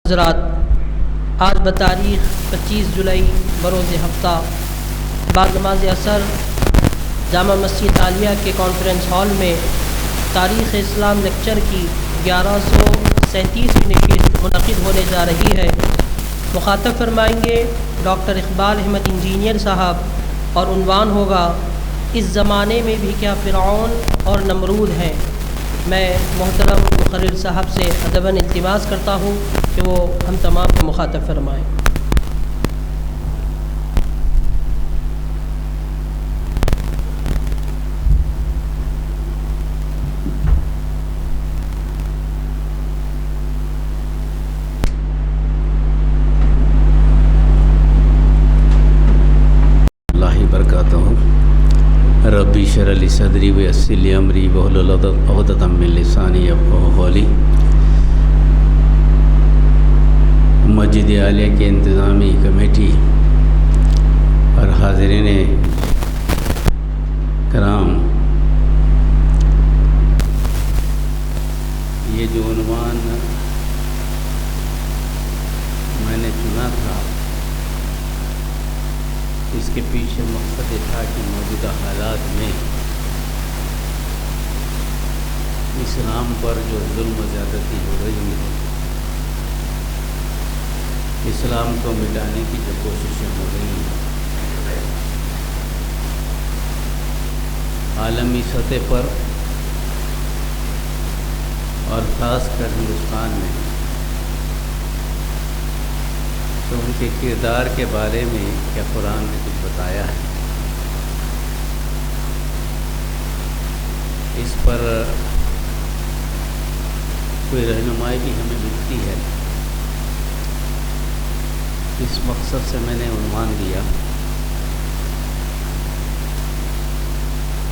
حضرات، آج بتاریخ 25 جولائی بروز ہفتہ بعد نماز عصر جامع مسجد عالیہ کے کانفرنس ہال میں تاریخ اسلام لیکچر کی 1137ویں نشست منعقد ہونے جا رہی ہے۔ مخاطب فرمائیں گے ڈاکٹر اقبال احمد انجینئر صاحب، اور عنوان ہوگا اس زمانے میں بھی کیا فرعون اور نمرود ہیں۔ میں محترم مقرر صاحب سے ادباً التماس کرتا ہوں کہ وہ ہم تمام کو مخاطب فرمائیں۔ اللہ برکاتہ۔ ربی اشرح لی صدری ویسر لی امری واحلل عقدۃ من لسانی یفقہوا قولی۔ مسجد عالیہ کے انتظامی کمیٹی اور حاضرین کرام، یہ جو عنوان میں نے چنا تھا، اس کے پیچھے مقصد یہ تھا کہ موجودہ حالات میں اسلام پر جو ظلم و زیادتی ہو رہی ہے، اسلام کو مٹانے کی جو کوششیں ہو رہی ہیں، عالمی سطح پر اور خاص کر ہندوستان میں، تو ان کے کردار کے بارے میں کیا قرآن نے کچھ بتایا ہے، اس پر کوئی رہنمائی بھی ہمیں ملتی ہے۔ اس مقصد سے میں نے عنوان دیا۔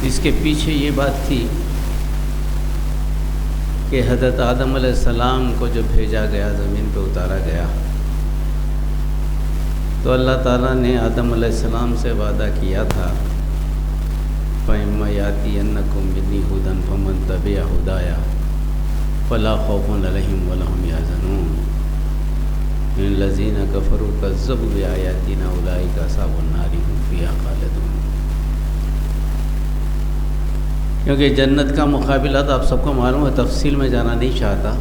اس کے پیچھے یہ بات تھی کہ حضرت آدم علیہ السلام کو جو بھیجا گیا، زمین پہ اتارا گیا، تو اللہ تعالیٰ نے آدم علیہ السلام سے وعدہ کیا تھا، فَإِمَّا يَأْتِيَنَّكُم مِّنِّي هُدًى فَمَن تَبِعَ هُدَايَ فَلَا خَوْفٌ عَلَيْهِمْ وَلَا هُمْ يَحْزَنُونَ إِنَّ الَّذِينَ كَفَرُوا كَذَّبُوا بِآيَاتِنَا أُولَٰئِكَ أَصْحَابُ النَّارِ هُمْ فِيهَا خَالِدُونَ۔ کیونکہ جنت کا مقابلہ تو آپ سب کو معلوم ہے، تفصیل میں جانا نہیں چاہتا۔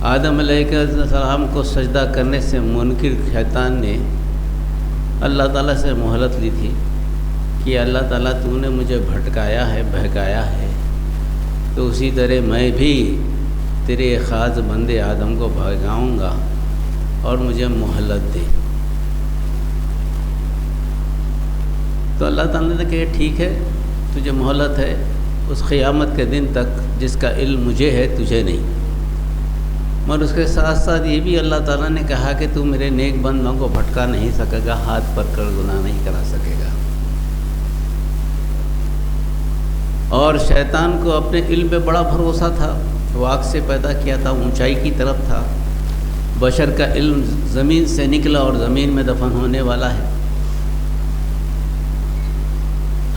آدم علیہ السلام کو سجدہ کرنے سے منکر شیطان نے اللہ تعالیٰ سے مہلت لی تھی کہ اللہ تعالیٰ تو نے مجھے بھٹکایا ہے، بہکایا ہے، تو اسی طرح میں بھی تیرے خاص بندے آدم کو بھگاؤں گا اور مجھے مہلت دے۔ تو اللہ تعالیٰ نے کہا ٹھیک ہے، تجھے مہلت ہے اس قیامت کے دن تک جس کا علم مجھے ہے، تجھے نہیں۔ اور اس کے ساتھ ساتھ یہ بھی اللہ تعالیٰ نے کہا کہ تو میرے نیک بندوں کو بھٹکا نہیں سکے گا، ہاتھ پر کر گناہ نہیں کرا سکے گا۔ اور شیطان کو اپنے علم پہ بڑا بھروسہ تھا، وہ آگ سے پیدا کیا تھا، اونچائی کی طرف تھا، بشر کا علم زمین سے نکلا اور زمین میں دفن ہونے والا ہے۔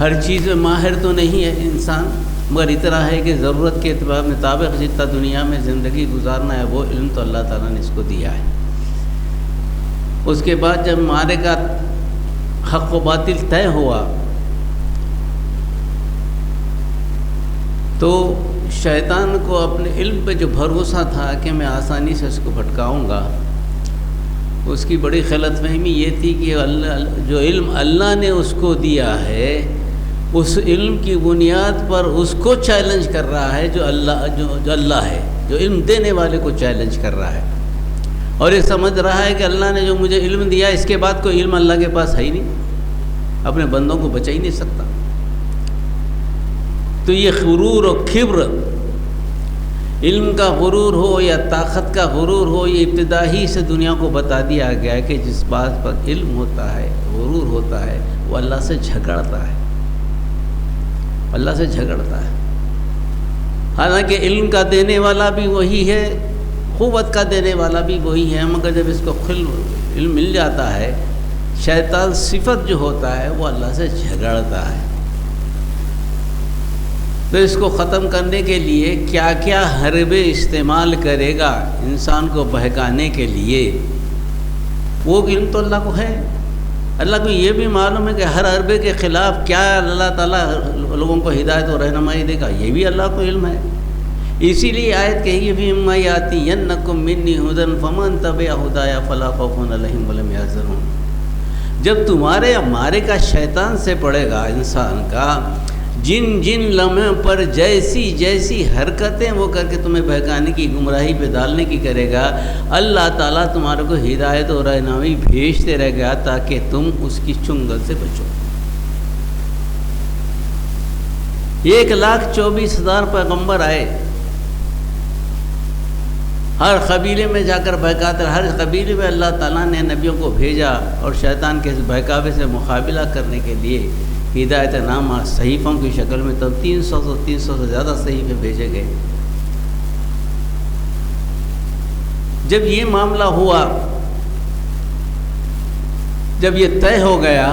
ہر چیز میں ماہر تو نہیں ہے انسان، مگر اتنا ہے کہ ضرورت کے اعتبار مطابق جتنا دنیا میں زندگی گزارنا ہے وہ علم تو اللہ تعالیٰ نے اس کو دیا ہے۔ اس کے بعد جب معرکہ کا حق و باطل طے ہوا، تو شیطان کو اپنے علم پہ جو بھروسہ تھا کہ میں آسانی سے اس کو بھٹکاؤں گا، اس کی بڑی غلط فہمی یہ تھی کہ جو علم اللہ نے اس کو دیا ہے، اس علم کی بنیاد پر اس کو چیلنج کر رہا ہے جو اللہ ہے، جو علم دینے والے کو چیلنج کر رہا ہے، اور یہ سمجھ رہا ہے کہ اللہ نے جو مجھے علم دیا، اس کے بعد کوئی علم اللہ کے پاس ہے ہی نہیں، اپنے بندوں کو بچا ہی نہیں سکتا۔ تو یہ غرور و کبر، علم کا غرور ہو یا طاقت کا غرور ہو، یہ ابتدا ہی سے دنیا کو بتا دیا گیا ہے کہ جس بات پر علم ہوتا ہے، غرور ہوتا ہے، وہ اللہ سے جھگڑتا ہے، اللہ سے جھگڑتا ہے۔ حالانکہ علم کا دینے والا بھی وہی ہے، قوت کا دینے والا بھی وہی ہے، مگر جب اس کو علم مل جاتا ہے، شیطان صفت جو ہوتا ہے وہ اللہ سے جھگڑتا ہے۔ تو اس کو ختم کرنے کے لیے کیا کیا حربے استعمال کرے گا انسان کو بہکانے کے لیے، وہ علم تو اللہ کو ہے۔ اللہ کو یہ بھی معلوم ہے کہ ہر حربے کے خلاف کیا اللہ تعالیٰ لوگوں کو ہدایت و رہنمائی دے گا، یہ بھی اللہ کو علم ہے۔ اسی لیے آیت کہی فیما یاتینکم منی ھدی فمن تبع ھدایا فلا خوف علیہم ولا هم یحزنون۔ جب تمہارے مارے کا شیطان سے پڑے گا انسان کا، جن جن لمحوں پر جیسی جیسی حرکتیں وہ کر کے تمہیں بہکانے کی، گمراہی پہ ڈالنے کی کرے گا، اللہ تعالیٰ تمہارے کو ہدایت اور رہنمائی بھیجتے رہ گا تاکہ تم اس کی چنگل سے بچو۔ 1,24,000 پیغمبر آئے، ہر قبیلے میں جا کر بہکاتے، ہر قبیلے میں اللہ تعالیٰ نے نبیوں کو بھیجا اور شیطان کے بہکاوے سے مقابلہ کرنے کے لیے ہدایت نامہ صحیفوں کی شکل میں تب 300 سے زیادہ صحیفے بھیجے گئے۔ جب یہ معاملہ ہوا، جب یہ طے ہو گیا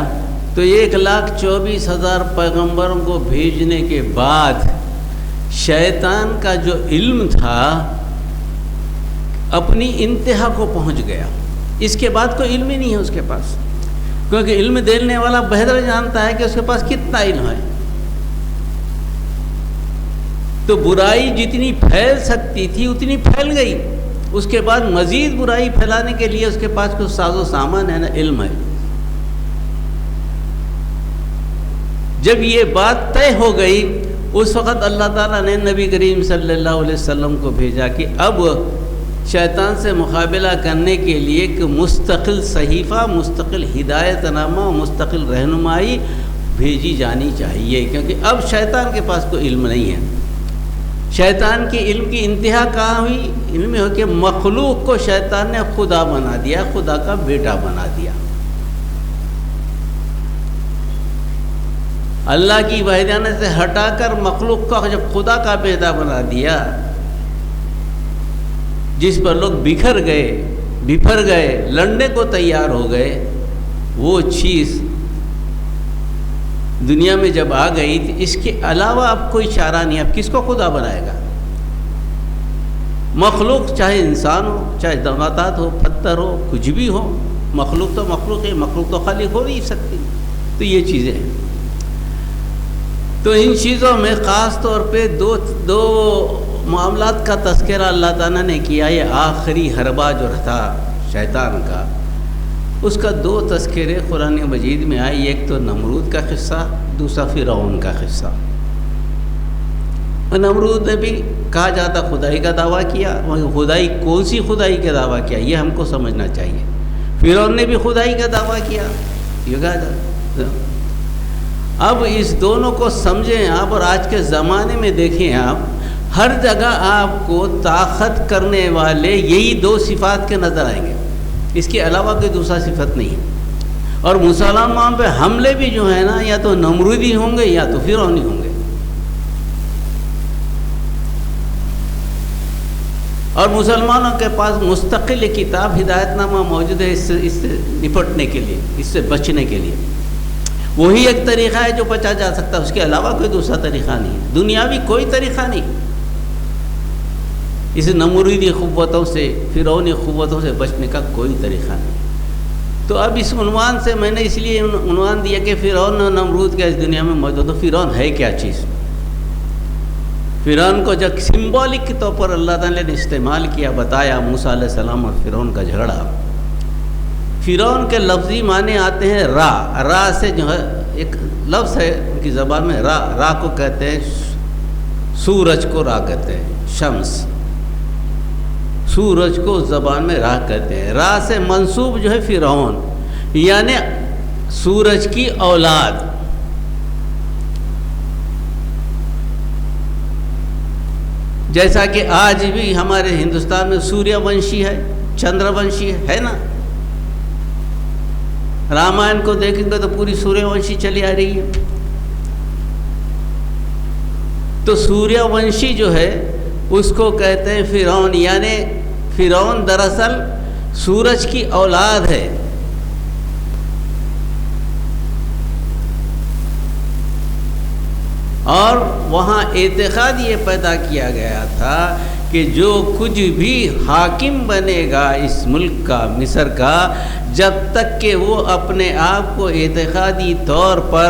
تو 1,24,000 پیغمبروں کو بھیجنے کے بعد شیطان کا جو علم تھا اپنی انتہا کو پہنچ گیا۔ اس کے بعد کوئی علم ہی نہیں ہے اس کے پاس، کیونکہ علم دینے والا بہتر جانتا ہے کہ اس کے پاس کتنا علم ہے۔ تو برائی جتنی پھیل سکتی تھی اتنی پھیل گئی، اس کے بعد مزید برائی پھیلانے کے لیے اس کے پاس کچھ ساز و سامان ہے نا، علم ہے۔ جب یہ بات طے ہو گئی اس وقت اللہ تعالیٰ نے نبی کریم صلی اللہ علیہ وسلم کو بھیجا کہ اب شیطان سے مقابلہ کرنے کے لیے ایک مستقل صحیفہ، مستقل ہدایت نامہ، مستقل رہنمائی بھیجی جانی چاہیے، کیونکہ اب شیطان کے پاس کوئی علم نہیں ہے۔ شیطان کی علم کی انتہا کہاں ہوئی؟ علم میں ہو کہ مخلوق کو شیطان نے خدا بنا دیا، خدا کا بیٹا بنا دیا۔ اللہ کی وحدانیت سے ہٹا کر مخلوق کو جب خدا کا بیٹا بنا دیا، جس پر لوگ بکھر گئے، لڑنے کو تیار ہو گئے، وہ چیز دنیا میں جب آ گئی تو اس کے علاوہ اب کوئی چارہ نہیں، اب کس کو خدا بنائے گا؟ مخلوق چاہے انسان ہو، چاہے نباتات ہو، پتھر ہو، کچھ بھی ہو، مخلوق تو مخلوق ہے، مخلوق تو خالق ہو نہیں سکتی۔ تو یہ چیزیں ہیں۔ تو ان چیزوں میں خاص طور پہ دو معاملات کا تذکرہ اللہ تعالیٰ نے کیا۔ یہ آخری حربہ جو تھا شیطان کا، اس کا 2 تذکرے قرآن مجید میں آئے، ایک تو نمرود کا قصہ، دوسرا فرعون کا قصہ۔ نمرود نے بھی کہا جاتا خدائی کا دعویٰ کیا، خدائی کون سی خدائی کا دعویٰ کیا یہ ہم کو سمجھنا چاہیے۔ فرعون نے بھی خدائی کا دعویٰ کیا، یہ کہا جاتا۔ اب اس دونوں کو سمجھیں آپ، اور آج کے زمانے میں دیکھیں آپ، ہر جگہ آپ کو طاقت کرنے والے یہی 2 صفات کے نظر آئیں گے، اس کے علاوہ کوئی دوسرا صفت نہیں ہے۔ اور مسلمانوں پہ حملے بھی جو ہے نا، یا تو نمرودی ہوں گے یا تو فرعونی ہوں گے۔ اور مسلمانوں کے پاس مستقل کتاب ہدایت نامہ موجود ہے اس سے نپٹنے کے لیے، اس سے بچنے کے لیے۔ وہی ایک طریقہ ہے جو بچا جا سکتا ہے، اس کے علاوہ کوئی دوسرا طریقہ نہیں ہے، دنیاوی کوئی طریقہ نہیں۔ اس نمرودی قوتوں سے، فرعونی قوتوں سے بچنے کا کوئی طریقہ نہیں۔ تو اب اس عنوان سے میں نے اس لیے عنوان دیا کہ فرعون اور نمرود کا اس دنیا میں موجود ہے۔ فرعون ہے کیا چیز؟ فرعون کو جب سمبولک کے طور پر اللہ تعالیٰ نے استعمال کیا، بتایا موسیٰ علیہ السلام اور فرعون کا جھگڑا۔ فرعون کے لفظی معنی آتے ہیں را سے جو ہے ایک لفظ ہے ان کی زبان میں، را کو کہتے ہیں سورج کو را کہتے ہیں، شمس، سورج کو زبان میں را کہتے ہیں۔ را سے منسوب جو ہے فرعون، یعنی سورج کی اولاد۔ جیسا کہ آج بھی ہمارے ہندوستان میں سوریہ ونشی ہے، چندر ونشی ہے نا۔ رامائن کو دیکھیں گے تو پوری سوریہ ونشی چلی آ رہی ہے۔ تو سوریہ ونشی جو ہے اس کو کہتے ہیں فرعون، یعنی فرعون دراصل سورج کی اولاد ہے۔ اور وہاں اعتقاد یہ پیدا کیا گیا تھا کہ جو کچھ بھی حاکم بنے گا اس ملک کا، مصر کا، جب تک کہ وہ اپنے آپ کو اعتقادی طور پر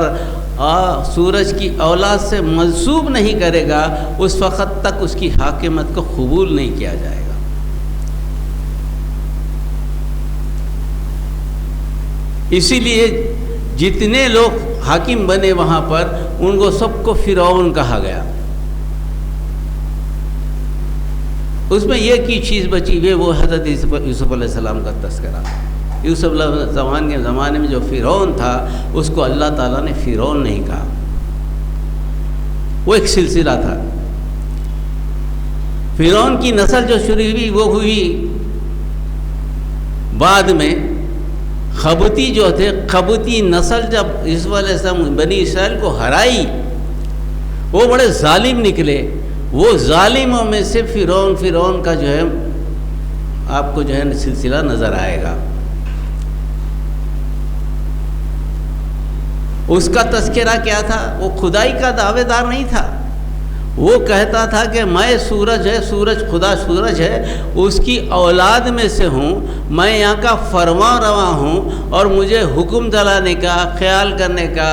سورج کی اولاد سے منسوب نہیں کرے گا، اس وقت تک اس کی حاکمیت کو قبول نہیں کیا جائے گا۔ اسی لیے جتنے لوگ حاکم بنے وہاں پر، ان کو سب کو فرعون کہا گیا۔ اس میں یہ کی چیز بچی ہوئی وہ حضرت یوسف علیہ السلام کا تذکرہ۔ یوسف علیہ السلام کے زمانے میں جو فرعون تھا، اس کو اللہ تعالیٰ نے فرعون نہیں کہا، وہ ایک سلسلہ تھا۔ فرعون کی نسل جو شروع ہوئی وہ ہوئی بعد میں۔ قبطی جو تھے، قبطی نسل جب یوسف علیہ السلام بنی اسرائیل کو ہرائی، وہ بڑے ظالم نکلے۔ وہ ظالموں میں سے فرعون کا جو ہے آپ کو جو ہے سلسلہ نظر آئے گا۔ اس کا تذکرہ کیا تھا؟ وہ خدائی کا دعوے دار نہیں تھا۔ وہ کہتا تھا کہ میں سورج ہے، خدا سورج ہے، اس کی اولاد میں سے ہوں، میں یہاں کا فرما رواں ہوں، اور مجھے حکم دلانے کا، خیال کرنے کا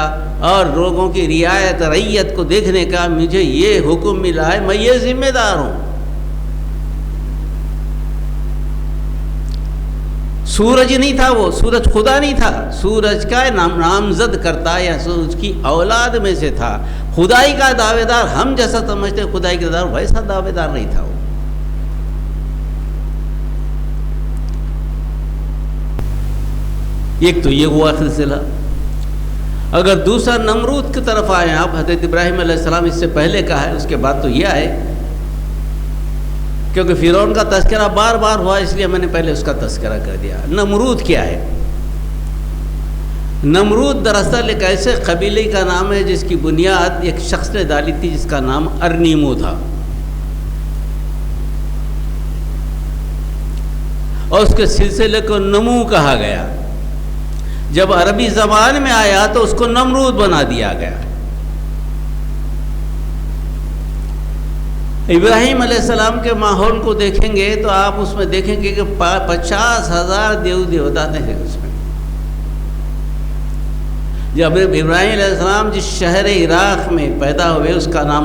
اور لوگوں کی رعیت کو دیکھنے کا مجھے یہ حکم ملا ہے، میں یہ ذمہ دار ہوں۔ سورج نہیں تھا، وہ سورج خدا نہیں تھا، سورج کا نامزد کرتا یا سورج کی اولاد میں سے تھا۔ خدائی کا دعوے دار ہم جیسا سمجھتے خدائی کا دار، ویسا دعوے دار نہیں تھا وہ۔ ایک تو یہ ہوا سلسلہ۔ اگر دوسرا نمرود کی طرف آئے آپ، حضرت ابراہیم علیہ السلام اس سے پہلے کا ہے، اس کے بعد تو یہ آئے، کیونکہ فرعون کا تذکرہ بار بار ہوا، اس لیے میں نے پہلے اس کا تذکرہ کر دیا۔ نمرود کیا ہے؟ نمرود دراصل ایک ایسے قبیلے کا نام ہے جس کی بنیاد ایک شخص نے ڈالی تھی جس کا نام ارنیمو تھا، اور اس کے سلسلے کو نمو کہا گیا۔ جب عربی زبان میں آیا تو اس کو نمرود بنا دیا گیا۔ ابراہیم علیہ السلام کے ماحول کو دیکھیں گے تو آپ اس میں دیکھیں گے کہ 50,000 دیوتا تھے اس میں۔ جب ابراہیم علیہ السلام جس شہر عراق میں پیدا ہوئے اس کا نام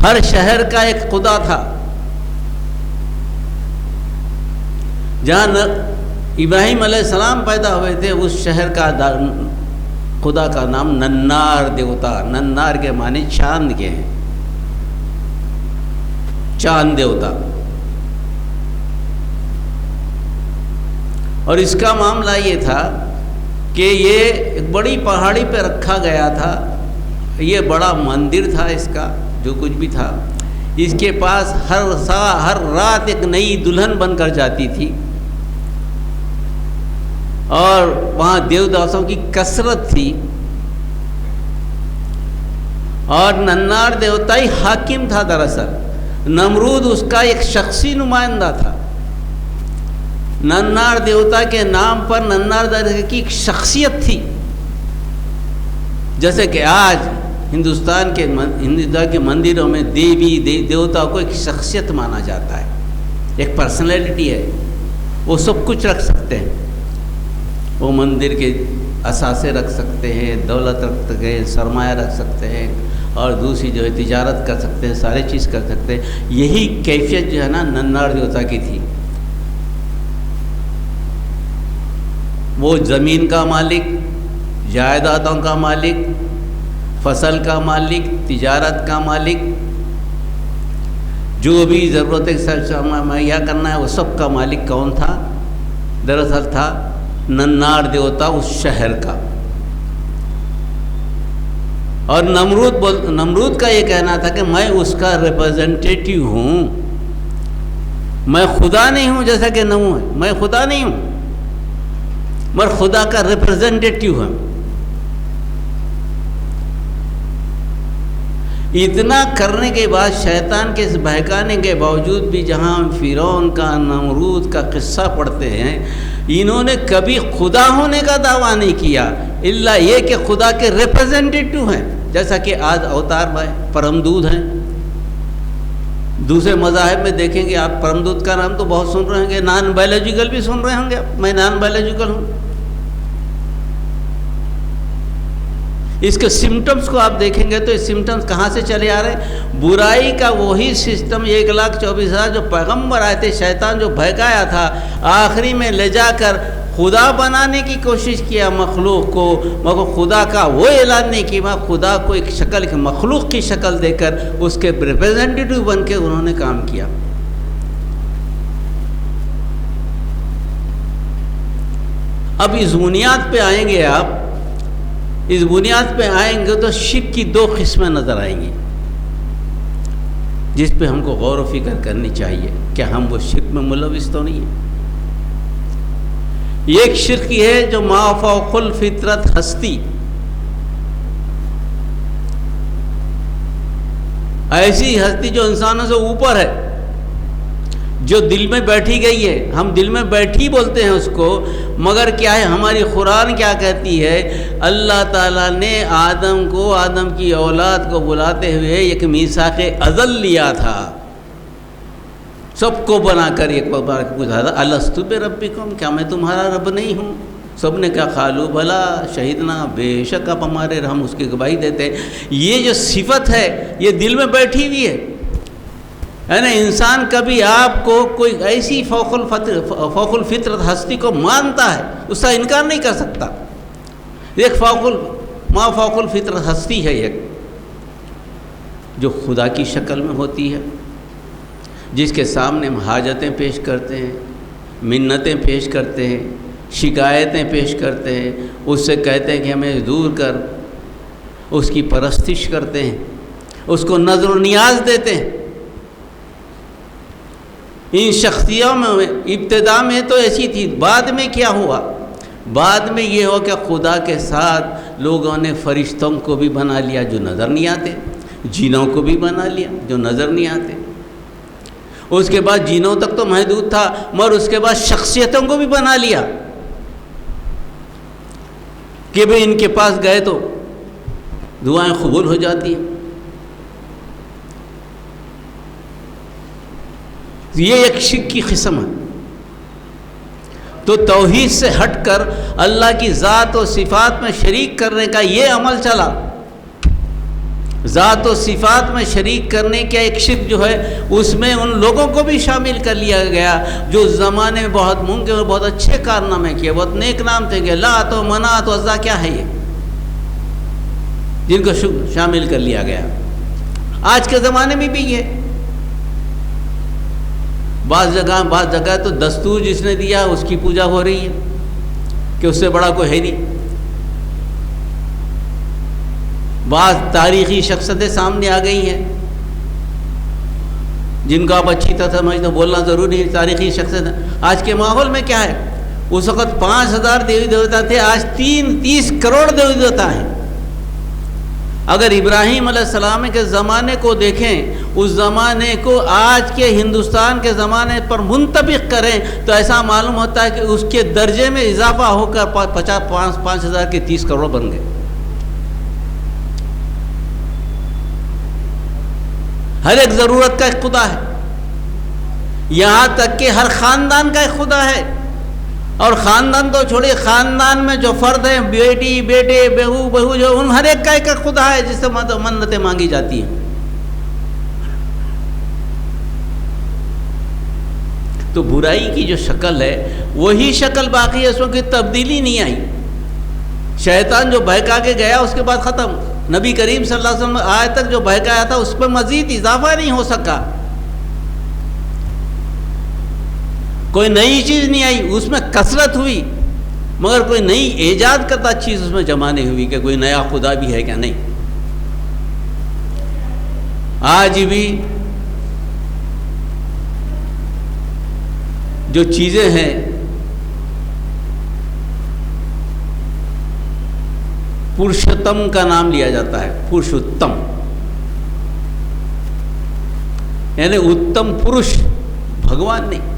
ہر شہر کا ایک خدا تھا۔ جہاں ابراہیم علیہ السلام پیدا ہوئے تھے اس شہر کا خدا کا نام ننار دیوتا، ننار کے معنی چاند کے ہیں، چاند دیوتا۔ اور اس کا معاملہ یہ تھا کہ یہ ایک بڑی پہاڑی پہ رکھا گیا تھا، یہ بڑا مندر تھا اس کا، جو کچھ بھی تھا۔ اس کے پاس ہر رات ایک نئی دلہن بن کر جاتی تھی، اور وہاں دیوداسوں کی کثرت تھی، اور ننار دیوتا ہی حاکم تھا۔ دراصل نمرود اس کا ایک شخصی نمائندہ تھا۔ ننار دیوتا کے نام پر ننار دیوتا کی ایک شخصیت تھی، جیسے کہ آج ہندوستان کے مندروں میں دیوی دیوتا کو ایک شخصیت مانا جاتا ہے، ایک پرسنالٹی ہے، وہ سب کچھ رکھ سکتے ہیں، وہ مندر کے اثاثے رکھ سکتے ہیں، دولت رکھ سکتے ہیں، سرمایہ رکھ سکتے ہیں، اور دوسری جو ہے تجارت کر سکتے ہیں، سارے چیز کر سکتے ہیں۔ یہی کیفیت جو ہے نا ننار دیوتا کی تھی۔ وہ زمین کا مالک، جائیدادوں کا مالک، فصل کا مالک، تجارت کا مالک، جو بھی ضرورت مہیا کرنا ہے وہ سب کا مالک کون تھا؟ دراصل تھا ننار دیوتا اس شہر کا۔ اور نمرود کا یہ کہنا تھا کہ میں اس کا ریپرزنٹیٹیو ہوں، میں خدا نہیں ہوں جیسا کہ نمو ہے، میں خدا نہیں ہوں، میں خدا کا ریپرزنٹیٹیو ہوں۔ اتنا کرنے کے بعد، شیطان کے بہکانے کے باوجود بھی، جہاں فرعون کا، نمرود کا قصہ پڑھتے ہیں، انہوں نے کبھی خدا ہونے کا دعویٰ نہیں کیا، الا یہ کہ خدا کے ریپرزینٹیٹیو ہیں، جیسا کہ آج اوتار بھائی پرمدود ہیں۔ دوسرے مذاہب میں دیکھیں گے آپ، پرمدود کا نام تو بہت سن رہے ہوں گے، نان بایولوجیکل بھی سن رہے ہوں گے، میں نان بایولوجیکل ہوں۔ اس کے سمٹمز کو آپ دیکھیں گے تو یہ سمٹمز کہاں سے چلے آ رہے ہیں؟ برائی کا وہی سسٹم 1,24,000 جو پیغمبر آئے تھے، شیطان جو بہکایا تھا، آخری میں لے جا کر خدا بنانے کی کوشش کیا مخلوق کو، مگر خدا کا وہ اعلان نہیں کیا، خدا کو ایک شکل، ایک مخلوق کی شکل دے کر اس کے ریپرزینٹیٹیو بن کے انہوں نے کام کیا۔ اب اس بنیاد پہ آئیں گے آپ، اس بنیاد پہ آئیں گے تو شرک کی 2 قسمیں نظر آئیں گی، جس پہ ہم کو غور و فکر کرنی چاہیے کہ ہم وہ شرک میں ملوث تو نہیں ہیں۔ ایک شرک یہ ہے جو ما فوق الفطرت ہستی، ایسی ہستی جو انسانوں سے اوپر ہے، جو دل میں بیٹھی گئی ہے۔ ہم دل میں بیٹھی بولتے ہیں اس کو، مگر کیا ہے، ہماری قرآن کیا کہتی ہے؟ اللہ تعالیٰ نے آدم کو، آدم کی اولاد کو بلاتے ہوئے ایک میثاق ازل لیا تھا، سب کو بنا کر ایک بار پوچھا تھا، الستو بربکم، کیا میں تمہارا رب نہیں ہوں؟ سب نے کہا قالوا بلا شہدنا، بے شک آپ ہمارے، ہم اس کی گواہی دیتے ہیں۔ یہ جو صفت ہے یہ دل میں بیٹھی ہوئی ہے، یعنی انسان کبھی آپ کو کوئی ایسی فوق الفطرت ہستی کو مانتا ہے، اس کا انکار نہیں کر سکتا۔ ایک ما فوق الفطرت ہستی ہے ایک، جو خدا کی شکل میں ہوتی ہے، جس کے سامنے ہم حاجتیں پیش کرتے ہیں، منتیں پیش کرتے ہیں، شکایتیں پیش کرتے ہیں، اس سے کہتے ہیں کہ ہمیں دور کر، اس کی پرستش کرتے ہیں، اس کو نظر و نیاز دیتے ہیں۔ ان شخصیوں میں ابتدا میں تو ایسی تھی، بعد میں کیا ہوا؟ بعد میں یہ ہو کہ خدا کے ساتھ لوگوں نے فرشتوں کو بھی بنا لیا جو نظر نہیں آتے، جنوں کو بھی بنا لیا جو نظر نہیں آتے۔ اس کے بعد جنوں تک تو محدود تھا، مگر اس کے بعد شخصیتوں کو بھی بنا لیا کہ بھئی ان کے پاس گئے تو دعائیں قبول ہو جاتی ہیں۔ یہ ایک شرک کی قسم ہے۔ تو توحید سے ہٹ کر اللہ کی ذات و صفات میں شریک کرنے کا یہ عمل چلا، ذات و صفات میں شریک کرنے کا ایک شرک جو ہے، اس میں ان لوگوں کو بھی شامل کر لیا گیا جو اس زمانے میں بہت ممکن اور بہت اچھے کارنامے کیے، بہت نیک نام تھے کہ لات و منات و عزا، کیا ہے یہ، جن کو شامل کر لیا گیا۔ آج کے زمانے میں بھی یہ بعض جگہ تو دستور جس نے دیا اس کی پوجا ہو رہی ہے کہ اس سے بڑا کوئی ہے نہیں۔ بعض تاریخی شخصیتیں سامنے آ گئی ہیں جن کو آپ اچھی طرح سمجھتے، بولنا ضروری ہے، تاریخی شخصیت۔ آج کے ماحول میں کیا ہے؟ اس وقت 5,000 دیوی دیوتا تھے، آج 30 کروڑ دیوی دیوتا ہیں۔ اگر ابراہیم علیہ السلام کے زمانے کو دیکھیں، اس زمانے کو آج کے ہندوستان کے زمانے پر منطبق کریں تو ایسا معلوم ہوتا ہے کہ اس کے درجے میں اضافہ ہو کر 5,000 کے 30 کروڑ بن گئے۔ ہر ایک ضرورت کا ایک خدا ہے، یہاں تک کہ ہر خاندان کا ایک خدا ہے، اور خاندان تو چھوڑیے، خاندان میں جو فرد ہیں، بیٹی بیٹے بہو جو، ان ہر ایک کا ایک خدا ہے جس سے منتیں مانگی جاتی ہیں۔ تو برائی کی جو شکل ہے وہی شکل باقی ہے، اس میں کوئی تبدیلی نہیں آئی۔ شیطان جو بہکا کے گیا اس کے بعد ختم۔ نبی کریم صلی اللہ علیہ وسلم آج تک جو بہکایا تھا اس پہ مزید اضافہ نہیں ہو سکا، کوئی نئی چیز نہیں آئی، اس میں کثرت ہوئی، مگر کوئی نئی ایجاد کرتا چیز اس میں جمع نہیں ہوئی کہ کوئی نیا خدا بھی ہے کیا، نہیں۔ آج بھی جو چیزیں ہیں پرشتم کا نام لیا جاتا ہے، پرشتم یعنی اتم پرش، بھگوان نہیں۔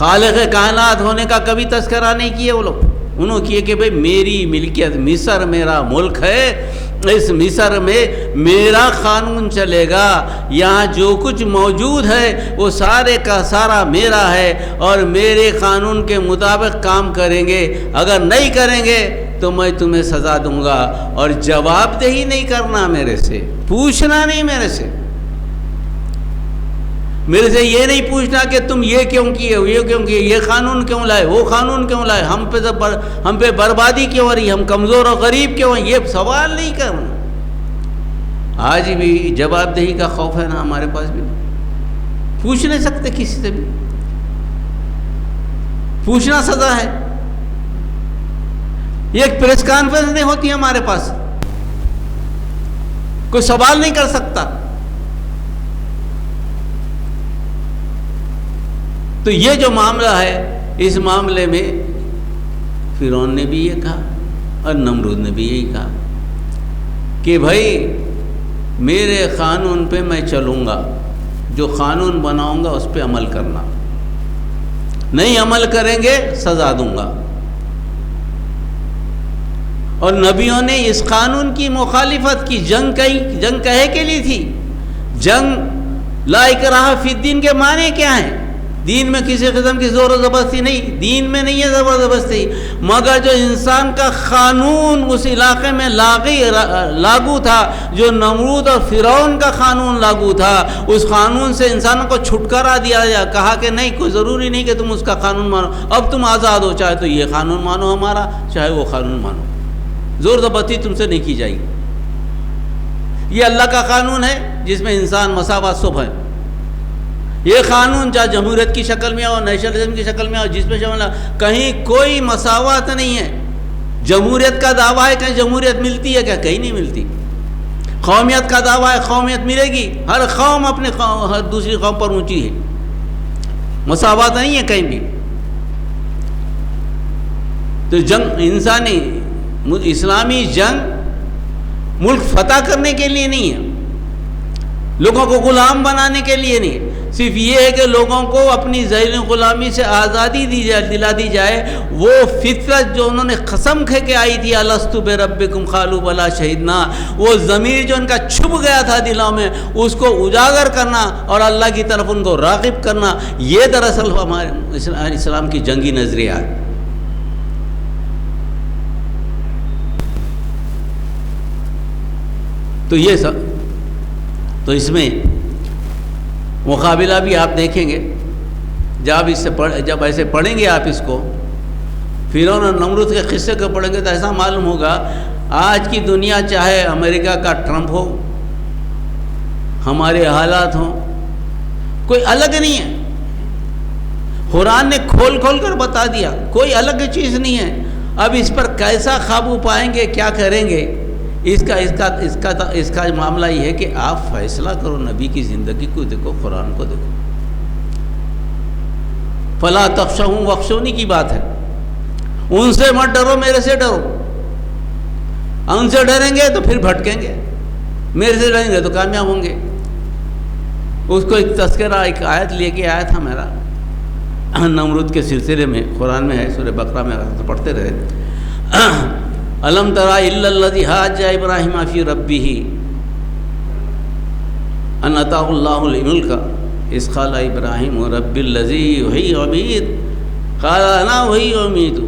خالق کائنات ہونے کا کبھی تذکرہ نہیں کیا وہ لوگ. انہوں کیے کہ بھئی میری ملکیت مصر میرا ملک ہے, اس مصر میں میرا قانون چلے گا, یہاں جو کچھ موجود ہے وہ سارے کا سارا میرا ہے, اور میرے قانون کے مطابق کام کریں گے, اگر نہیں کریں گے تو میں تمہیں سزا دوں گا. اور جواب دہی نہیں کرنا میرے سے, پوچھنا نہیں میرے سے یہ نہیں پوچھنا کہ تم یہ کیوں کیے, یہ کیوں کیے, یہ قانون کیوں لائے, وہ قانون کیوں لائے, ہم پہ بربادی کیوں ہو رہی, ہم کمزور اور غریب کیوں ہیں, یہ سوال نہیں کرنا. آج بھی جواب دہی کا خوف ہے نا ہمارے پاس بھی, پوچھ نہیں سکتے کسی سے بھی, پوچھنا سزا ہے. یہ ایک پریس کانفرنس نہیں ہوتی ہمارے پاس, کوئی سوال نہیں کر سکتا. تو یہ جو معاملہ ہے, اس معاملے میں فرعون نے بھی یہ کہا اور نمرود نے بھی یہی کہا کہ بھائی میرے قانون پہ میں چلوں گا, جو قانون بناؤں گا اس پہ عمل کرنا, نہیں عمل کریں گے سزا دوں گا. اور نبیوں نے اس قانون کی مخالفت کی, جنگ کہے کے لیے تھی. جنگ لا اکراہ فی الدین کے معنی کیا ہیں؟ دین میں کسی قسم کی زور و زبردستی نہیں, دین میں نہیں ہے زور و زبردستی, مگر جو انسان کا قانون اس علاقے میں لاگو تھا, جو نمرود اور فرعون کا قانون لاگو تھا, اس قانون سے انسانوں کو چھٹکارا دیا گیا. کہا کہ نہیں, کوئی ضروری نہیں کہ تم اس کا قانون مانو, اب تم آزاد ہو, چاہے تو یہ قانون مانو ہمارا, چاہے وہ قانون مانو, زور زبردستی تم سے نہیں کی جائے گی. یہ اللہ کا قانون ہے جس میں انسان مساوات سب ہے. یہ قانون چاہے جمہوریت کی شکل میں ہو, نیشنلزم کی شکل میں ہو, جس میں کہیں کوئی مساوات نہیں ہے. جمہوریت کا دعویٰ ہے, کہیں جمہوریت ملتی ہے کیا؟ کہیں نہیں ملتی. قومیت کا دعویٰ ہے, قومیت ملے گی, ہر قوم اپنے ہر دوسری قوم پر اونچی ہے, مساوات نہیں ہے کہیں بھی. تو جنگ انسانی اسلامی جنگ ملک فتح کرنے کے لیے نہیں ہے, لوگوں کو غلام بنانے کے لیے نہیں, صرف یہ ہے کہ لوگوں کو اپنی ذیل غلامی سے آزادی دلا دی جائے. وہ فطرت جو انہوں نے قسم کھے کے آئی تھی, الست بربکم قالوا بلا شہدنا, وہ ضمیر جو ان کا چھپ گیا تھا دلوں میں, اس کو اجاگر کرنا اور اللہ کی طرف ان کو راغب کرنا, یہ دراصل ہمارے اسلام کی جنگی نظریہ ہے. تو یہ سب, تو اس میں مقابلہ بھی آپ دیکھیں گے, جب ایسے پڑھیں گے آپ اس کو, فرعون اور نمرود کے قصے کو پڑھیں گے تو ایسا معلوم ہوگا آج کی دنیا, چاہے امریکہ کا ٹرمپ ہو, ہمارے حالات ہوں, کوئی الگ نہیں ہے. قرآن نے کھول کر بتا دیا, کوئی الگ چیز نہیں ہے. اب اس پر کیسا قابو پائیں گے, کیا کریں گے, اس کا معاملہ یہ ہے کہ آپ فیصلہ کرو. نبی کی زندگی کو دیکھو, قرآن کو دیکھو. فلا تخشوہم واخشونی کی بات ہے, ان سے مت ڈرو, میرے سے ڈرو. ان سے ڈریں گے تو پھر بھٹکیں گے, میرے سے ڈریں گے تو کامیاب ہوں گے. اس کو ایک تذکرہ, ایک آیت لے کے آیا تھا میرا نمرود کے سلسلے میں, قرآن میں ہے, سورہ بقرہ میں پڑھتے رہے. الم تر الا الذی حاج ابراہیم فی ربہ ان آتاہ اللہ الملک اذ قال ابراہیم رب الذی یحیی ویمیت قال انا احیی وامیت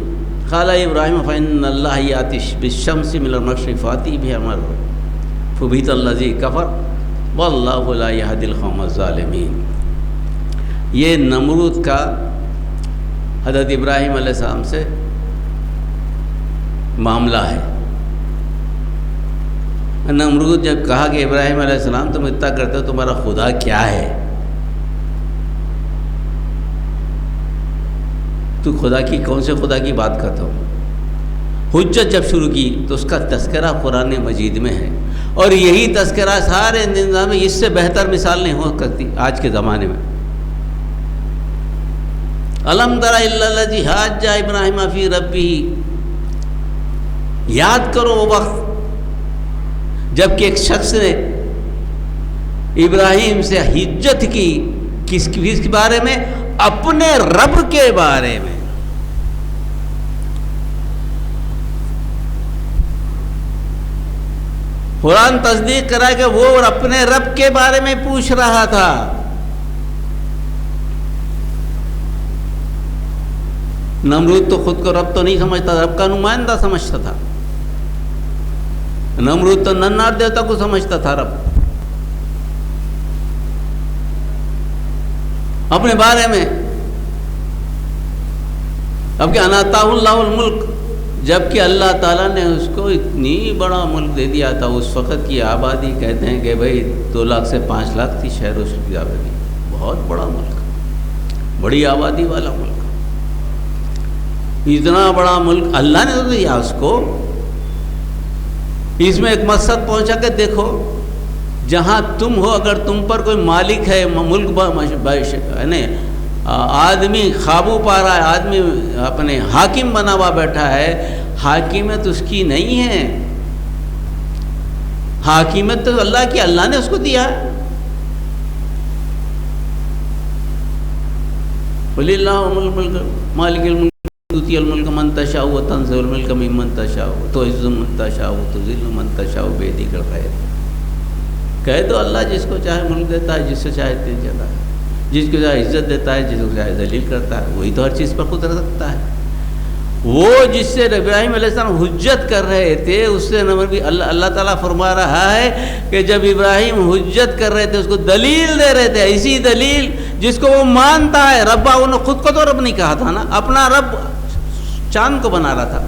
قال ابراہیم فان اللہ یاتی بالشمس من المشرق فاتی بها المغرب فبہت الذی کفر واللہ لا یہدی القوم الظالمین. یہ نمرود کا حضرت ابراہیم علیہ السلام سے معاملہ ہے. نمرود جب کہا کہ ابراہیم علیہ السلام تم اتنا کرتے ہو, تمہارا خدا کیا ہے, تو خدا کی کون سے خدا کی بات کرتا ہو. حجت جب شروع کی تو اس کا تذکرہ قرآن مجید میں ہے, اور یہی تذکرہ سارے نظام میں, اس سے بہتر مثال نہیں ہو سکتی آج کے زمانے میں. الم تر الا الذی حاج ابراہیم فی ربہ, یاد کرو وہ وقت جب کہ ایک شخص نے ابراہیم سے حجت کی, کس کے بارے میں, اپنے رب کے بارے میں. قرآن تصدیق کرا کہ وہ اپنے رب کے بارے میں پوچھ رہا تھا. نمرود تو خود کو رب تو نہیں سمجھتا، رب کا نمائندہ سمجھتا تھا. نمرود تو ننار دیوتا کو سمجھتا تھا رب. اپنے بارے میں اب کہ اناتا اللہ الملک، جبکہ اللہ تعالیٰ نے اس کو اتنی بڑا ملک دے دیا تھا. اس وقت کی آبادی کہتے ہیں کہ بھائی 2 لاکھ سے 5 لاکھ تھی شہر اس کی آبادی. بہت بڑا ملک، بڑی آبادی والا ملک. اتنا بڑا ملک اللہ نے تو دیا اس کو. اس میں ایک مقصد پہنچا کہ دیکھو جہاں تم ہو، اگر تم پر کوئی مالک ہے، ملک آدمی قابو پا رہا ہے، آدمی اپنے حاکم بنا ہوا بیٹھا ہے، حاکمیت اس کی نہیں ہے. حاکمیت تو اللہ کی، اللہ نے اس کو دیا ہے. ولی اللہ مالک الملک تؤتی الملک من تشاء وتنزع الملک ممن تشاء وتعز من تشاء وتذل من تشاء بیدک الخیر. کہہ دو اللہ جس کو چاہے ملک دیتا ہے، جس سے چاہے دل جاتا ہے، جس کو چاہے عزت دیتا ہے، جس کو چاہے ذلیل کرتا ہے. وہی تو ہر چیز پر قدرت رکھتا ہے. وہ جس سے ابراہیم علیہ السلام حجت کر رہے تھے، اس سے اللہ تعالیٰ فرما رہا ہے کہ جب ابراہیم حجت کر رہے تھے، اس کو دلیل دے رہے تھے، ایسی دلیل جس کو وہ مانتا ہے. ربا، انہوں نے خود کو تو رب نہیں کہا تھا نا، اپنا رب چاند کو بنا رہا تھا،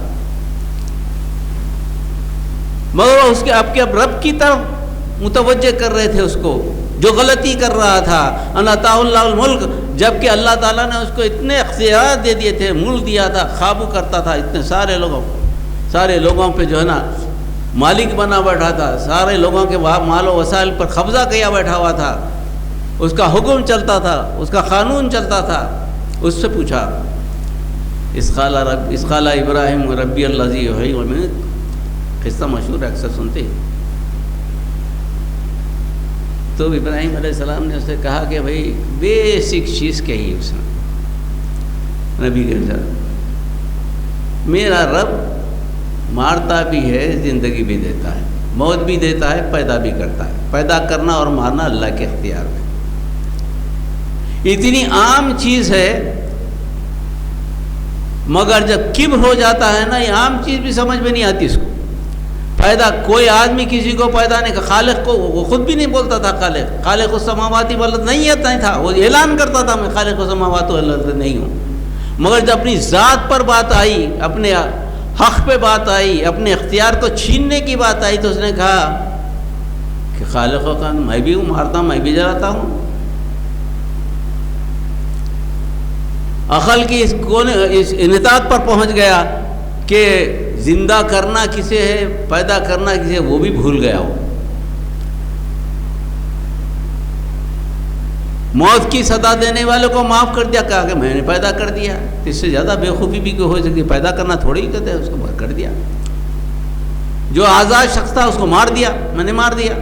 مگر اس کے اب رب کی طرف متوجہ کر رہے تھے اس کو جو غلطی کر رہا تھا. اناتا اللہ الملک، جبکہ اللہ تعالیٰ نے اس کو اتنے اختیارات دے دیے تھے، ملک دیا تھا، قابو کرتا تھا اتنے سارے لوگوں پہ جو ہے نا مالک بنا بیٹھا تھا، سارے لوگوں کے مال و وسائل پر قبضہ کیا بیٹھا ہوا تھا. اس کا حکم چلتا تھا، اس کا قانون چلتا تھا. اس سے پوچھا اس قال ابراہیم ربی الذی یحیی ویمیت، قصہ مشہور ہے، اکثر سنتے ہیں. تو ابراہیم علیہ السلام نے اسے کہا کہ بھائی بیسک چیز کہی اس نے نبی کے ساتھ، میرا رب مارتا بھی ہے، زندگی بھی دیتا ہے، موت بھی دیتا ہے، پیدا بھی کرتا ہے. پیدا کرنا اور مارنا اللہ کے اختیار میں. اتنی عام چیز ہے، مگر جب کبر ہو جاتا ہے نا، یہ عام چیز بھی سمجھ میں نہیں آتی اس کو. پیدا کوئی آدمی کسی کو پیدا نہیں، خالق کو وہ خود بھی نہیں بولتا تھا خالق السماوات والارض نہیں تھا. وہ اعلان کرتا تھا میں خالق السماوات والارض نہیں ہوں. مگر جب اپنی ذات پر بات آئی، اپنے حق پہ بات آئی، اپنے اختیار کو چھیننے کی بات آئی، تو اس نے کہا کہ خالق کا میں بھی ہوں، مارتا ہوں، میں بھی جلاتا ہوں. عقل کی اس انحطاط پر پہنچ گیا کہ زندہ کرنا کسے ہے، پیدا کرنا کسے ہے، وہ بھی بھول گیا. وہ موت کی سزا دینے والے کو معاف کر دیا، کہا کہ میں نے پیدا کر دیا. اس سے زیادہ بےخوبی بھی ہو سکتی، پیدا کرنا تھوڑی ہی کہتے ہیں، اس کو کر دیا. جو آزاد شخص تھا اس کو مار دیا، میں نے مار دیا.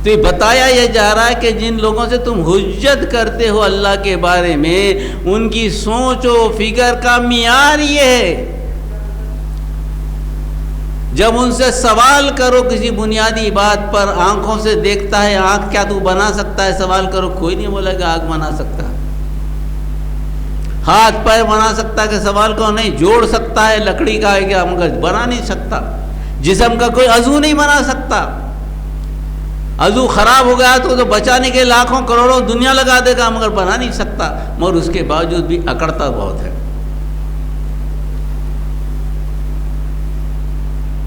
تو یہ بتایا یہ جا رہا ہے کہ جن لوگوں سے تم حجت کرتے ہو اللہ کے بارے میں، ان کی سوچ و فکر کا معیار یہ ہے. جب ان سے سوال کرو کسی بنیادی بات پر، آنکھوں سے دیکھتا ہے، آنکھ کیا تو بنا سکتا ہے، سوال کرو، کوئی نہیں بولے گا آنکھ بنا سکتا. ہاتھ پیر بنا سکتا ہے کہ سوال کرو، نہیں. جوڑ سکتا ہے لکڑی کا ہے کیا، مگر بنا نہیں سکتا. جسم کا کوئی عضو نہیں بنا سکتا. عضو خراب ہو گیا تو بچانے کے لاکھوں کروڑوں دنیا لگا دے گا، مگر بنا نہیں سکتا. مگر اس کے باوجود بھی اکڑتا بہت ہے.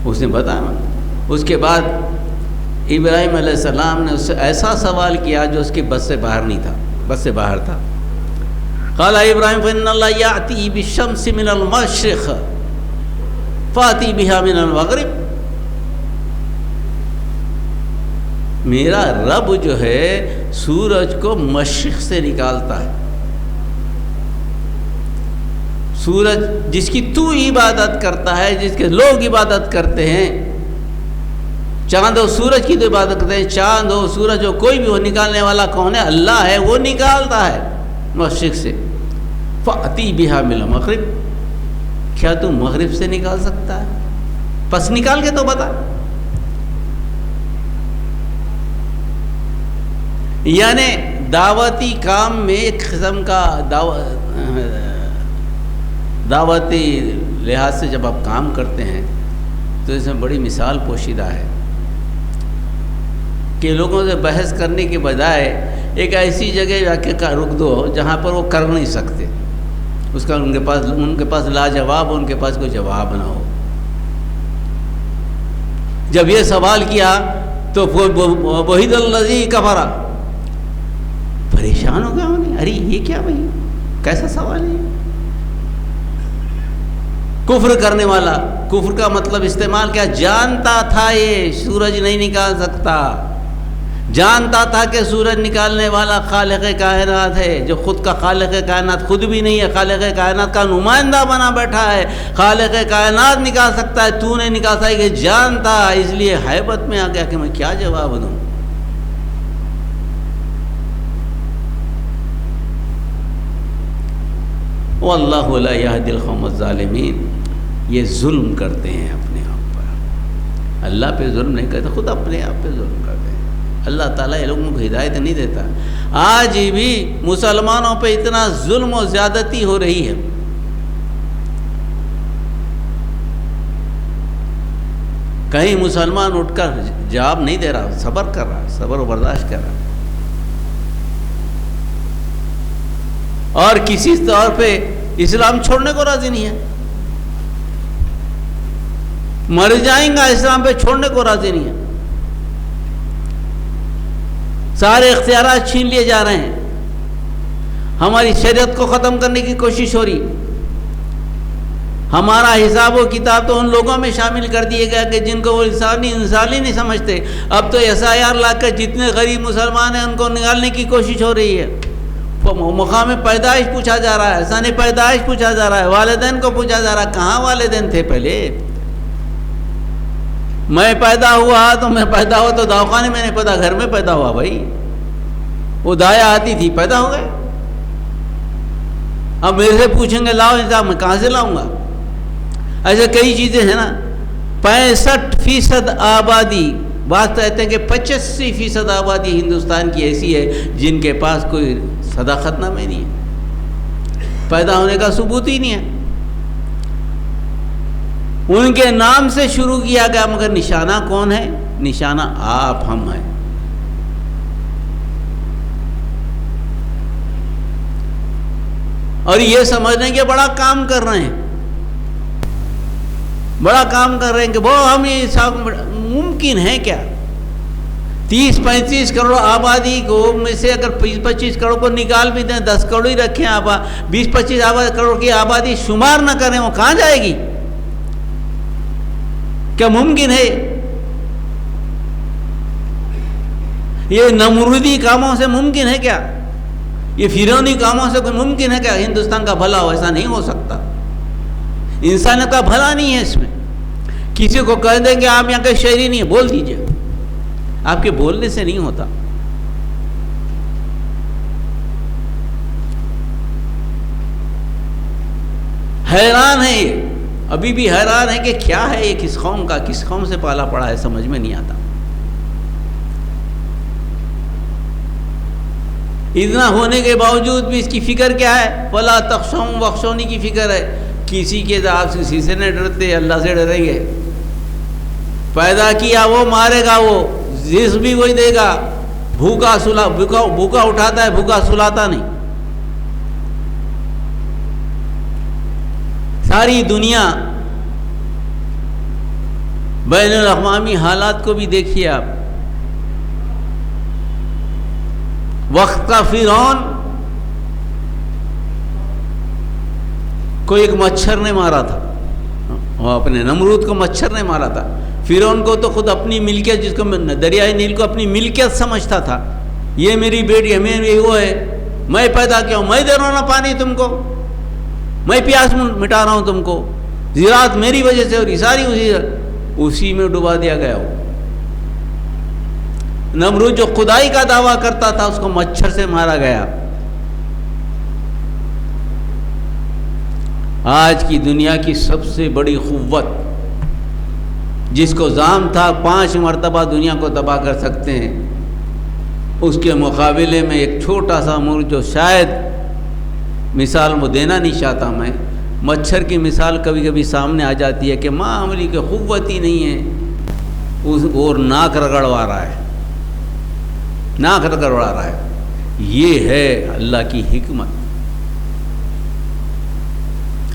اس نے بتایا. اس کے بعد ابراہیم علیہ السلام نے اس سے ایسا سوال کیا جو اس کی بس سے باہر نہیں تھا، بس سے باہر تھا. قال ابراہیم فإن اللہ یأتی بالشمس من المشرق فأتی بها من المغرب. میرا رب جو ہے سورج کو مشرق سے نکالتا ہے. سورج جس کی تو عبادت کرتا ہے، جس کے لوگ عبادت کرتے ہیں، چاند اور سورج کی تو عبادت کرتے ہیں. چاند ہو سورج ہو کوئی بھی ہو, نکالنے والا کون ہے؟ اللہ ہے, وہ نکالتا ہے مشرق سے. فَأْتِي بِهَا مِنَ الْمَغْرِبِ, کیا تو مغرب سے نکال سکتا ہے؟ پس نکال کے تو بتا. یعنی دعوتی کام میں ایک قسم کا دعوتی لحاظ سے جب آپ کام کرتے ہیں تو اس میں بڑی مثال پوشیدہ ہے کہ لوگوں سے بحث کرنے کے بجائے ایک ایسی جگہ جا کے رک دو جہاں پر وہ کر نہیں سکتے, اس کا ان کے پاس لاجواب, ان کے پاس کوئی جواب نہ ہو. جب یہ سوال کیا تو وحید الذی کفر, پریشان ہو گیا انہیں, ارے یہ کیا بھائی, کیسا سوال ہے؟ کفر کرنے والا, کفر کا مطلب استعمال کیا؟ جانتا تھا یہ سورج نہیں نکال سکتا, جانتا تھا کہ سورج نکالنے والا خالق کائنات ہے, جو خود کا خالق کائنات خود بھی نہیں ہے, خالق کائنات کا نمائندہ بنا بیٹھا ہے. خالق کائنات نکال سکتا ہے, تو نہیں نکال سکتا, کہ جانتا, اس لیے حیبت میں آ گیا کہ میں کیا جواب دوں. واللہ لا یہدی القوم الظالمین, یہ ظلم کرتے ہیں اپنے آپ پر. اللہ پہ ظلم نہیں کرتے, خود اپنے آپ پہ ظلم کرتے ہیں. اللہ تعالیٰ یہ لوگوں کو ہدایت نہیں دیتا. آج بھی مسلمانوں پہ اتنا ظلم و زیادتی ہو رہی ہے. کہیں مسلمان اٹھ کر جواب نہیں دے رہا, صبر کر رہا, صبر و برداشت کر رہا, اور کسی طور پہ اسلام چھوڑنے کو راضی نہیں ہے. مر جائیں گا اسلام پہ چھوڑنے کو راضی نہیں ہے. سارے اختیارات چھین لیے جا رہے ہیں, ہماری شریعت کو ختم کرنے کی کوشش ہو رہی. ہمارا حساب و کتاب تو ان لوگوں میں شامل کر دیے گیا کہ جن کو وہ انسانی نہیں سمجھتے. اب تو SIR لا کر جتنے غریب مسلمان ہیں ان کو نکالنے کی کوشش ہو رہی ہے. مقام پیدائش پوچھا جا رہا ہے, سن پیدائش پوچھا جا رہا ہے, والدین کو پوچھا جا رہا ہے. کہاں والدین تھے پہلے؟ میں پیدا ہوا تو دواخانے میں نہیں پیدا, گھر میں پیدا ہوا بھائی. وہ دایا آتی تھی, پیدا ہو گئے. اب میرے سے پوچھیں گے لاؤ حساب, میں کہاں سے لاؤں گا؟ ایسے کئی چیزیں ہیں نا. 65% آبادی, بات کہتے ہیں کہ 85% آبادی ہندوستان کی ایسی ہے جن کے پاس کوئی صداقت نامہ نہیں ہے, پیدا ہونے کا ثبوت ہی نہیں ہے. ان کے نام سے شروع کیا گیا, مگر نشانہ کون ہے؟ نشانہ آپ ہم ہیں. اور یہ سمجھنے کے بڑا کام کر رہے ہیں, بڑا کام کر رہے ہیں کہ وہ ہم یہ ممکن ہے کیا؟ 30-35 کروڑ آبادی کو میں سے اگر 25 کروڑ کو نکال بھی دیں, 10 کروڑ ہی رکھیں, 20-25 کروڑ کی آبادی شمار نہ کریں, وہ کہاں جائے گی؟ کیا ممکن ہے؟ یہ نمرودی کاموں سے ممکن ہے کیا؟ یہ فرعونی کاموں سے کوئی ممکن ہے کیا ہندوستان کا بھلا ہو؟ ایسا نہیں ہو سکتا. انسانیت کا بھلا نہیں ہے اس میں. کسی کو کہہ دیں کہ آپ یہاں کے شہری نہیں ہیں, بول دیجئے, آپ کے بولنے سے نہیں ہوتا. حیران ہے یہ, ابھی بھی حیران ہے کہ کیا ہے یہ, کس قوم کا, کس قوم سے پالا پڑا ہے, سمجھ میں نہیں آتا. اتنا ہونے کے باوجود بھی اس کی فکر کیا ہے؟ فلا تخشون وخشونی کی فکر ہے. کسی کے آپ کسی سے نہیں ڈرتے, اللہ سے ڈریں گے. پیدا کیا وہ مارے گا, وہ رزق بھی وہی دے گا. بھوکا اٹھاتا ہے, بھوکا سلاتا نہیں. ساری دنیا, بین الاقوامی حالات کو بھی دیکھیے آپ. وقت کا فرعون کو ایک مچھر نے مارا تھا, وہ اپنے نمرود کو مچھر نے مارا تھا. فرعون کو تو خود اپنی ملکیت, جس کو دریائے نیل کو اپنی ملکیت سمجھتا تھا, یہ میری بیٹی ہے, میری وہ ہے, میں پیدا کیا ہوں, میں دے رہا ہوں نا پانی تم کو, میں پیاس مٹا رہا ہوں تم کو, زراعت میری وجہ سے ہو رہی, ساری اسی میں ڈبا دیا گیا. نمرود جو خدائی کا دعویٰ کرتا تھا اس کو مچھر سے مارا گیا۔ آج کی دنیا کی سب سے بڑی قوت جس کو زعم تھا 5 مرتبہ دنیا کو تباہ کر سکتے ہیں، اس کے مقابلے میں ایک چھوٹا سا ملک جو شاید مثال وہ دینا نہیں چاہتا میں، مچھر کی مثال کبھی کبھی سامنے آ جاتی ہے کہ معاملی کی قوت ہی نہیں ہے اور ناک رگڑوا رہا ہے، ناک رگڑوا رہا ہے۔ یہ ہے اللہ کی حکمت،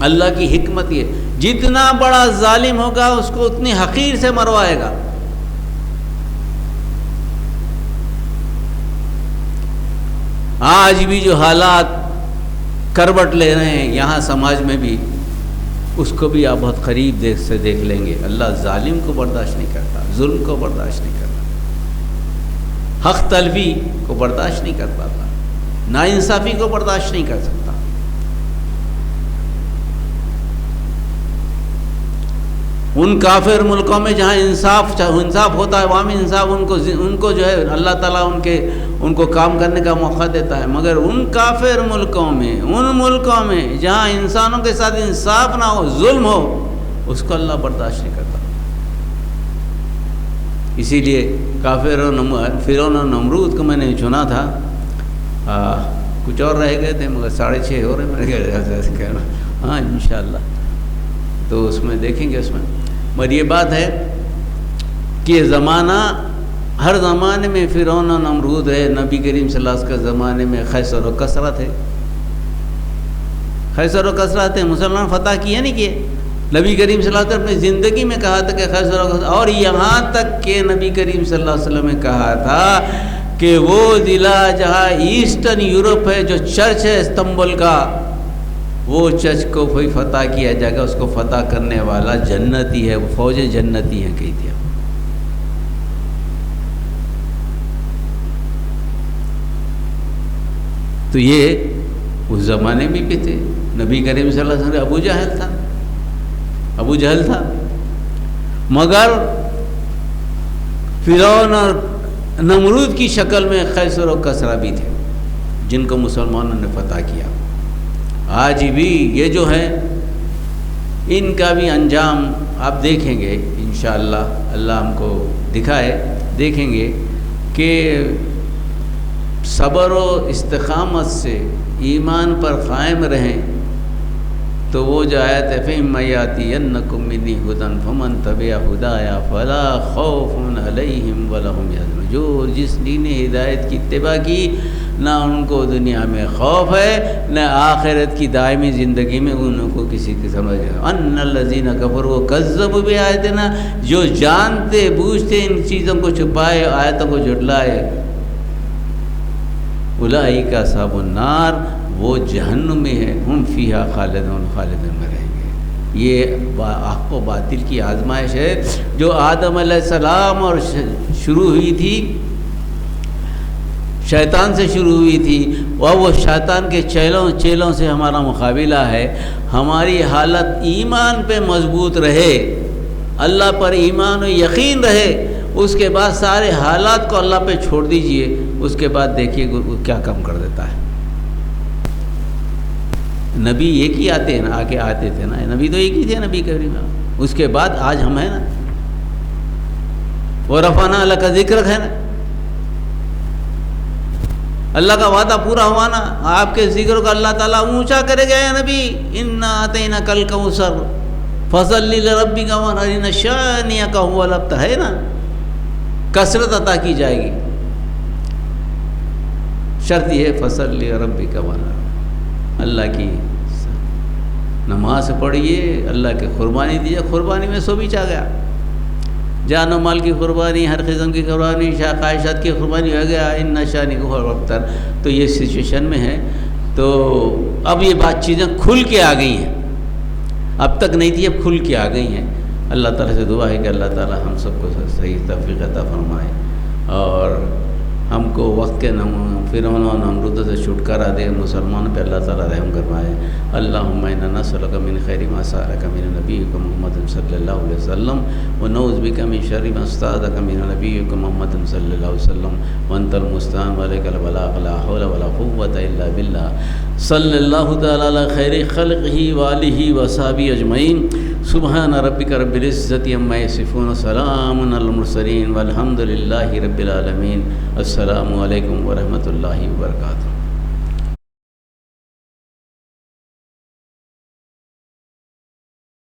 اللہ کی حکمت یہ جتنا بڑا ظالم ہوگا اس کو اتنی حقیر سے مروائے گا۔ آج بھی جو حالات کروٹ لے رہے ہیں یہاں سماج میں بھی، اس کو بھی آپ بہت قریب سے دیکھ لیں گے۔ اللہ ظالم کو برداشت نہیں کرتا، ظلم کو برداشت نہیں کرتا، حق تلفی کو برداشت نہیں کر پاتا، ناانصافی کو برداشت نہیں کر سکتا۔ ان کافر ملکوں میں جہاں انصاف ہوتا ہے، عوامی انصاف، ان کو جو ہے اللہ تعالیٰ ان کو کام کرنے کا موقع دیتا ہے، مگر ان کافر ملکوں میں، ان ملکوں میں جہاں انسانوں کے ساتھ انصاف نہ ہو، ظلم ہو، اس کو اللہ برداشت نہیں کرتا۔ اسی لیے کافر فرعون اور نمرود کو میں نے چنا تھا، کچھ اور رہ گئے تھے مگر 6:30 ہو رہے ہیں، میں کہہ رہا ہاں انشاءاللہ تو اس میں دیکھیں گے۔ اس میں مگر یہ بات ہے کہ یہ زمانہ ہر زمانے میں فرعون و نمرود ہے، نبی کریم صلی اللہ علیہ وسلم کے زمانے میں خیسر و کسرا تھے، خیسر و کسرا تھے، مسلمان فتح کیے نہیں کیے۔ نبی کریم صلی اللہ علیہ وسلم اپنی زندگی میں کہا تھا کہ خیسر و کسرا، اور یہاں تک کہ نبی کریم صلی اللہ علیہ وسلم نے کہا تھا کہ وہ ضلع جہاں ایسٹرن یورپ ہے، جو چرچ ہے استنبول کا، وہ چرچ کو کوئی فتح کیا جائے گا، اس کو فتح کرنے والا جنتی ہے، وہ فوج جنتی ہے کہی تھی۔ تو یہ اس زمانے میں بھی تھے۔ نبی کریم صلی اللہ علیہ وسلم ابو جہل تھا، مگر فرعون اور نمرود کی شکل میں خیسر و کسرا بھی تھے جن کو مسلمانوں نے فتح کیا۔ آج بھی یہ جو ہے ان کا بھی انجام آپ دیکھیں گے انشاءاللہ، اللہ ہم کو دکھائے، دیکھیں گے کہ صبر و استقامت سے ایمان پر قائم رہیں تو وہ جو آیت ہے فَإِمَّا يَأْتِيَنَّكُم مِّنِّي هُدًى فَمَن تَبِعَ هُدَايَ فَلَا خَوْفٌ عَلَيْهِمْ وَلَا هُمْ يَحْزَنُونَ۔ جو جس دین ہدایت کی اتباع کی، نہ ان کو دنیا میں خوف ہے، نہ آخرت کی دائمی زندگی میں ان کو کسی قسم کا۔ ان الذین کفروا وکذبوا بآیاتنا، جو جانتے بوجھتے ان چیزوں کو چھپائے، آیتوں کو جھٹلائے، اولئک اصحاب النار، وہ جہنم میں ہے، ہم فیہا خالدون، خالدون میں رہیں گے۔ یہ حق و باطل کی آزمائش ہے جو آدم علیہ السلام اور شروع ہوئی تھی، شیطان سے شروع ہوئی تھی، اور وہ شیطان کے چیلوں سے ہمارا مقابلہ ہے۔ ہماری حالت ایمان پہ مضبوط رہے، اللہ پر ایمان و یقین رہے، اس کے بعد سارے حالات کو اللہ پہ چھوڑ دیجئے، اس کے بعد دیکھیے وہ کیا کم کر دیتا ہے۔ نبی ایک ہی آتے ہیں نا، آگے آتے تھے نا، نبی تو ایک ہی تھے نبی کریم، اس کے بعد آج ہم ہیں نا، وَرَفَعْنَا لَكَ ذِكْرَكَ ہے نا، اللہ کا وعدہ پورا ہوا نا، آپ کے ذکر کو اللہ تعالیٰ اونچا کرے گا۔ یا نبی اِنَّا أَعْطَيْنَاكَ الْكَوْثَرَ فَصَلِّ لِرَبِّكَ وَانْحَرْ إِنَّ شَانِئَكَ هُوَ الْأَبْتَرُ ہے نا، کثرت عطا کی جائے گی، شرط یہ ہے فَصَلِّ لِرَبِّكَ وَانْحَرْ، اللہ کی نماز پڑھیے، اللہ کے قربانی دیجیے۔ قربانی میں سو بھی چاہ گیا، جان و مال کی قربانی، ہر قسم کی قربانی، خواہشات کی قربانی ہو گیا، ان نشانی کو ابتر۔ تو یہ سچویشن میں ہے، تو اب یہ بات چیزیں کھل کے آ گئی ہیں، اب تک نہیں تھی، اب کھل کے آ گئی ہیں۔ اللہ تعالیٰ سے دعا ہے کہ اللہ تعالیٰ ہم سب کو صحیح توفیق عطا فرمائے اور ہم کو وقت کے فرعون و نمرود سے چھٹکارا دے، مسلمانوں پہ اللہ تعالیٰ رحم کروائے۔ اللہم انا نسألک من خیر ما سألک من نبیک محمد صلی اللہ علیہ وسلم ونعوذ بک من شر ما استعاذک من نبیک محمد صلی اللہ علیہ وسلم وانت المستعان وعلیک البلاغ لا حول ولا قوة الا باللہ۔ صلی اللہ تعالیٰ علی خیر خلقہ وآلہ وصحبہ اجمعین۔ سبحان ربک رب العزت عما یصفون سلام علی المرسلین والحمد للہ رب العالمین۔ السلام علیکم ورحمۃ اللہ وبرکاتہ۔